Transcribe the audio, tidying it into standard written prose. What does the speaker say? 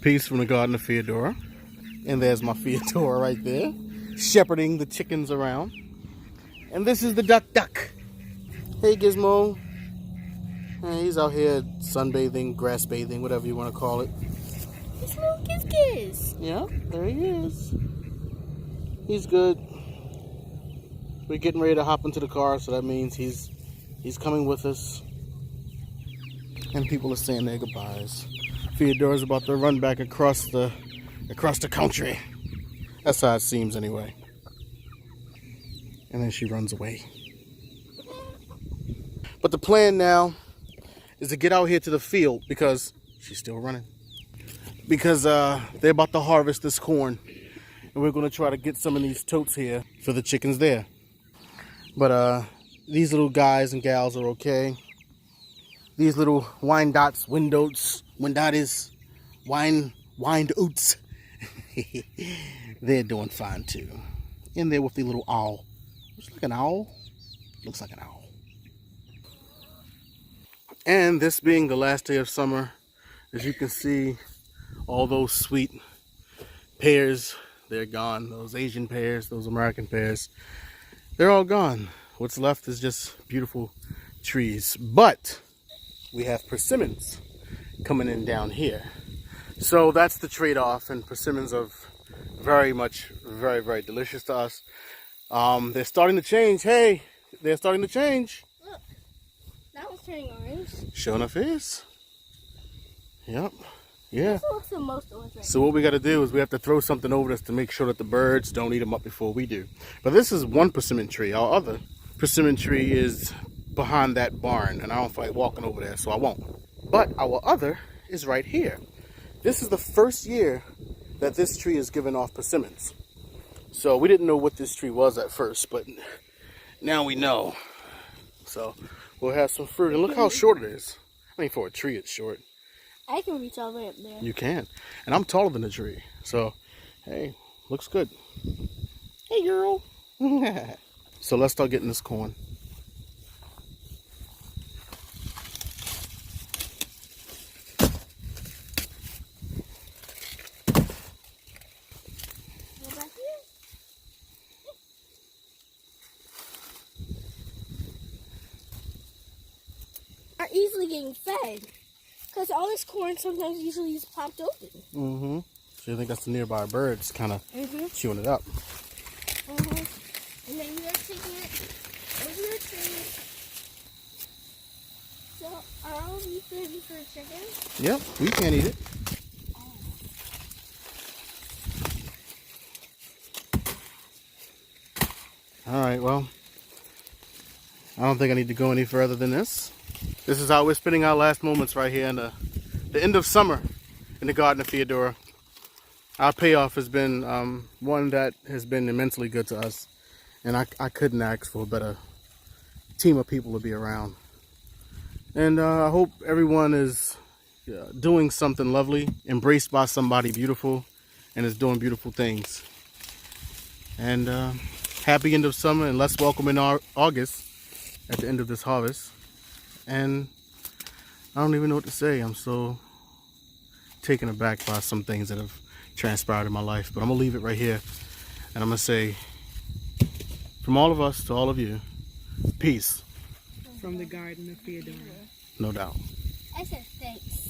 Peace from the Garden of Feodora. And there's my Feodora right there, shepherding the chickens around. And this is the duck. Hey Gizmo. He's out here sunbathing, grass bathing, whatever you want to call it. It's little Giz. Yeah, there he is. He's good. We're getting ready to hop into the car, so that means he's coming with us. And people are saying their goodbyes. Feodora's about to run back across the country. That's how it seems anyway. And then she runs away. But the plan now is to get out here to the field because she's still running. Because they're about to harvest this corn. And we're going to try to get some of these totes here for the chickens there. But these little guys and gals are okay. These little Wyandottes, Wyandottes, they're doing fine too. In there with the little owl. Looks like an owl. Looks like an owl. And this being the last day of summer, as you can see, all those sweet pears, they're gone. Those Asian pears, those American pears, they're all gone. What's left is just beautiful trees. But we have persimmons coming in down here. So that's the trade-off, and persimmons are very, very delicious to us. They're starting to change. Hey, they're starting to change. Look, that one's turning orange. Sure enough is. Yep. Yeah. This looks the most orange right So what we got to do is we have to throw something over this to make sure that the birds don't eat them up before we do. But this is one persimmon tree. Our other persimmon tree is behind that barn, and I don't feel like walking over there, so I won't. But our other is right here. This is the first year that this tree is giving off persimmons. So we didn't know what this tree was at first, but now we know. So we'll have some fruit, and look how short it is. I mean, for a tree, it's short. I can reach all the way up there. You can. And I'm taller than the tree. So, hey, looks good. Hey, girl. So let's start getting this corn. Go back here. Are easily getting fed. Because all this corn sometimes usually is popped open. Mm-hmm. So you think that's the nearby birds kind of chewing it up. And then we're taking it over the tree. So are all of these ready for a chicken? Yep, we can't eat it. Alright, well, I don't think I need to go any further than this. This is how we're spending our last moments right here in the end of summer in the Garden of Feodora. Our payoff has been one that has been immensely good to us. And I couldn't ask for a better team of people to be around. And I hope everyone is doing something lovely, embraced by somebody beautiful, and is doing beautiful things. And happy end of summer, and let's welcome in August at the end of this harvest. And I don't even know what to say. I'm so taken aback by some things that have transpired in my life. But I'm going to leave it right here. And I'm going to say, from all of us to all of you, peace. From the Garden of Feodora. No doubt. I said thanks.